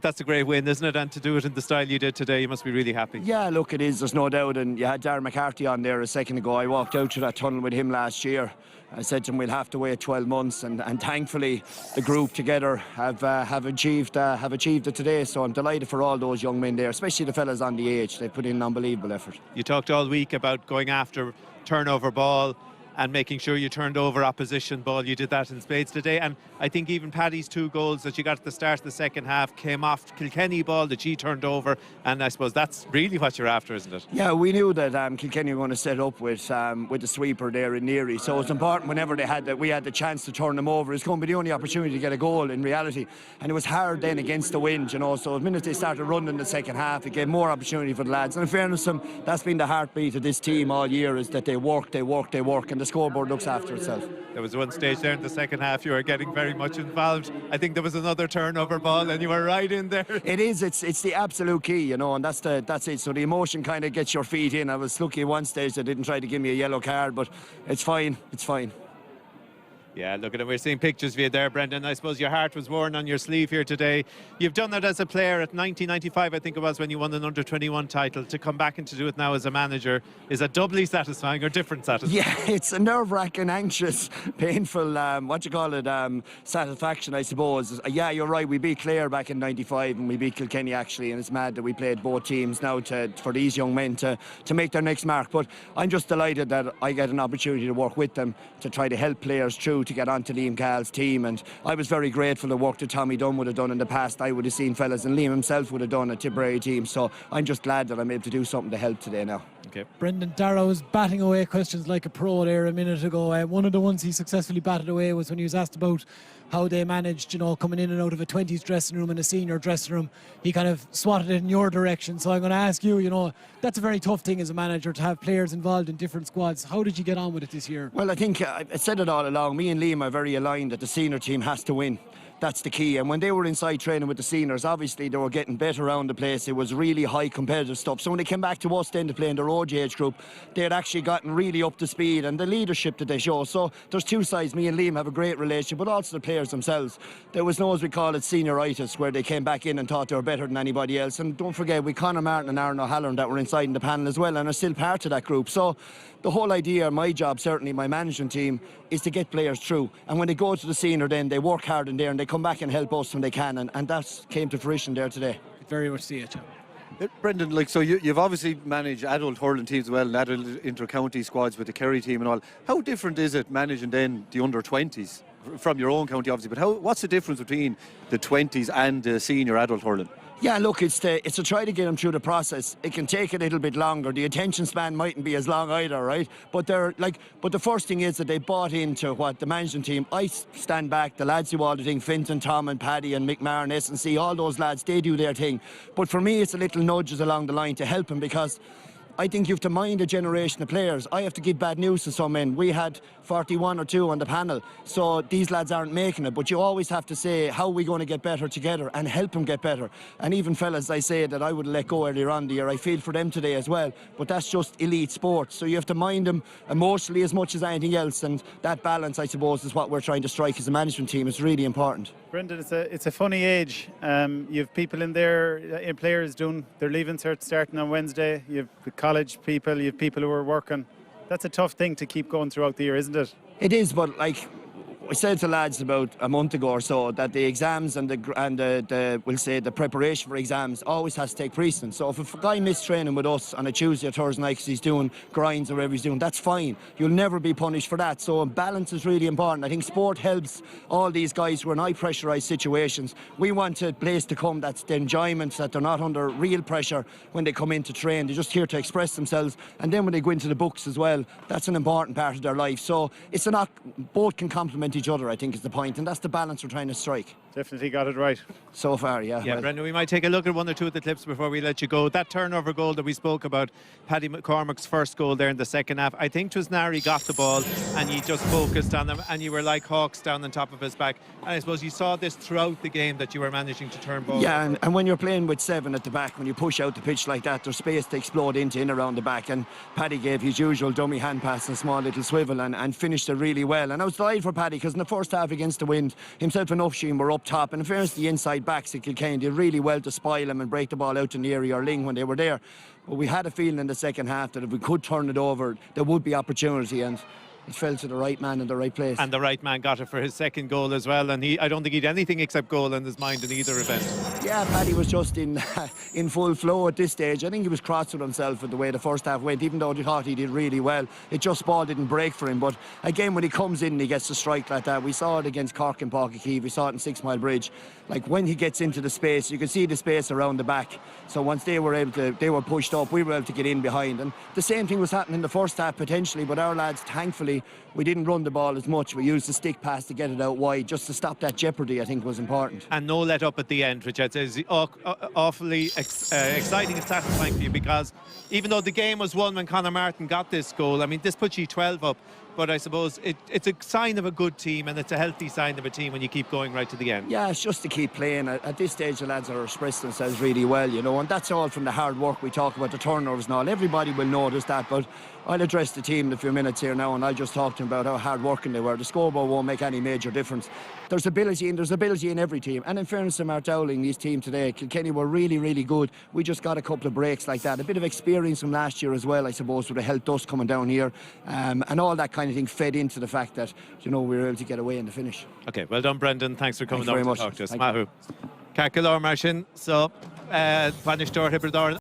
That's a great win, isn't it? And to do it in the style you did today, you must be really happy. Yeah, look, it is, there's no doubt. And you had Darren McCarthy on there a second ago. I walked out to that tunnel with him last year. I said to him, we'll have to wait 12 months, and thankfully the group together have achieved it today. So I'm delighted for all those young men there, especially the fellas on the age. They put in an unbelievable effort. You talked all week about going after turnover ball and making sure you turned over opposition ball. You did that in spades today, and I think even Paddy's 2 goals that you got at the start of the second half came off Kilkenny ball that she turned over, and I suppose that's really what you're after, isn't it? Yeah, we knew that Kilkenny were going to set up with the sweeper there in Neary, so it's important whenever we had the chance to turn them over. It's going to be the only opportunity to get a goal in reality, and it was hard then against the wind, you know, so the minute they started running in the second half, it gave more opportunity for the lads. And in fairness to them, that's been the heartbeat of this team all year, is that they work, and the scoreboard looks after itself. There was one stage there in the second half you were getting very much involved. I think there was another turnover ball and you were right in there. It is, it's the absolute key, you know, and that's it. So the emotion kind of gets your feet in. I was lucky at one stage they didn't try to give me a yellow card, but it's fine. Yeah, look at it. We're seeing pictures of you there, Brendan. I suppose your heart was worn on your sleeve here today. You've done that as a player at 1995, I think it was, when you won an under-21 title. To come back and to do it now as a manager, is that doubly satisfying or different satisfying? Yeah, it's a nerve-wracking, anxious, painful, satisfaction, I suppose. Yeah, you're right. We beat Clare back in 95 and we beat Kilkenny, actually, and it's mad that we played both teams now for these young men to make their next mark. But I'm just delighted that I get an opportunity to work with them to try to help players through to get onto Liam Call's team, and I was very grateful for the work that Tommy Dunn would have done in the past. I would have seen fellas, and Liam himself would have done a Tipperary team, so I'm just glad that I'm able to do something to help today now. Okay. Brendan, Darragh was batting away questions like a pro there a minute ago. One of the ones he successfully batted away was when he was asked about how they managed, coming in and out of a 20s dressing room and a senior dressing room. He kind of swatted it in your direction. So I'm going to ask you, that's a very tough thing as a manager to have players involved in different squads. How did you get on with it this year? Well, I think I said it all along. Me and Liam are very aligned that the senior team has to win. That's the key. And when they were inside training with the seniors, obviously they were getting better around the place. It was really high competitive stuff. So when they came back to us then to play in their old age group, they had actually gotten really up to speed, and the leadership that they show. So there's two sides. Me and Liam have a great relationship, but also the players themselves. There was no, as we call it, senioritis, where they came back in and thought they were better than anybody else. And don't forget, we Conor Martin and Aaron O'Halloran that were inside in the panel as well and are still part of that group. So the whole idea, my job, certainly my management team, is to get players through. And when they go to the senior, then they work hard in there and they come back and help us when they can. And that came to fruition there today. Very much see it. Brendan, so you've obviously managed adult hurling teams as well, and adult inter-county squads with the Kerry team and all. How different is it managing then the under-20s from your own county, obviously? But what's the difference between the 20s and the senior adult hurling? Yeah, look, it's to try to get them through the process. It can take a little bit longer. The attention span mightn't be as long either, right? But the first thing is that they bought into what the management team. I stand back. The lads do all the thing. Fintan, Tom, and Paddy, and McMahon, and S&C. All those lads, they do their thing. But for me, it's a little nudges along the line to help them, because I think you have to mind a generation of players. I have to give bad news to some men. We had 41 or 2 on the panel, so these lads aren't making it. But you always have to say, how are we going to get better together and help them get better? And even fellas, I say that I would let go earlier on the year. I feel for them today as well. But that's just elite sports. So you have to mind them emotionally as much as anything else. And that balance, I suppose, is what we're trying to strike as a management team. It's really important. Brendan, it's a funny age. You have people in there, players doing their leaving cert starting on Wednesday. You have college people, you have people who are working. That's a tough thing to keep going throughout the year, isn't it? It is, but I said to lads about a month ago or so that the exams and the preparation for exams always has to take precedence. So if a guy missed training with us on a Tuesday or Thursday night because he's doing grinds or whatever he's doing, that's fine. You'll never be punished for that. So balance is really important. I think sport helps all these guys who are in high pressurised situations. We want a place to come that's the enjoyment, that they're not under real pressure when they come in to train. They're just here to express themselves. And then when they go into the books as well, that's an important part of their life. So both can complement each other, I think, is the point, and that's the balance we're trying to strike. Definitely got it right. So far, yeah. Yeah, well, Brendan, we might take a look at one or two of the clips before we let you go. That turnover goal that we spoke about, Paddy McCormack's first goal there in the second half, I think Twisnari got the ball and you just focused on them and you were like hawks down on top of his back. And I suppose you saw this throughout the game that you were managing to turn balls. Yeah, and when you're playing with 7 at the back, when you push out the pitch like that, there's space to explode into in around the back, and Paddy gave his usual dummy hand pass and small little swivel and finished it really well. And I was delighted for Paddy, because because in the first half against the Wind, himself and Upsheen were up top, and in fairness, the inside backs at Kilkenny did really well to spoil him and break the ball out in the area Hurling when they were there. But we had a feeling in the second half that if we could turn it over, there would be opportunity, and it fell to the right man in the right place. And the right man got it for his second goal as well. And I don't think he'd anything except goal in his mind in either event. Yeah, Paddy was just in full flow at this stage. I think he was cross with himself with the way the first half went, even though he thought he did really well. It just ball didn't break for him. But again, when he comes in and he gets to strike like that, we saw it against Cork and Páirc Uí Chaoimh, we saw it in 6 Mile Bridge. Like when he gets into the space, you can see the space around the back. So once they were pushed up, we were able to get in behind. And the same thing was happening in the first half potentially, but our lads, thankfully, we didn't run the ball as much. We used the stick pass to get it out wide, just to stop that jeopardy, I think was important. And no let up at the end, which I'd say is awfully exciting and satisfying for you, because even though the game was won when Conor Martin got this goal, I mean, this puts you 12 up. But I suppose it's a sign of a good team, and it's a healthy sign of a team when you keep going right to the end. Yeah, it's just to keep playing. At this stage, the lads are expressing themselves really well, you know, and that's all from the hard work we talk about, the turnovers and all. Everybody will notice that, but I'll address the team in a few minutes here now, and I'll just talk to them about how hard working they were. The scoreboard won't make any major difference. There's ability in every team, and in fairness to Mark Dowling, his team today, Kilkenny were really, really good. We just got a couple of breaks like that. A bit of experience from last year as well, I suppose, would have helped us coming down here, and all that kind of thing fed into the fact that, you know, we were able to get away in the finish. Okay, well done, Brendan. Thanks for coming Thanks very down much. to talk to us. Thank Mahu. Cacalor Marshin, so Panish Door Hibberdor.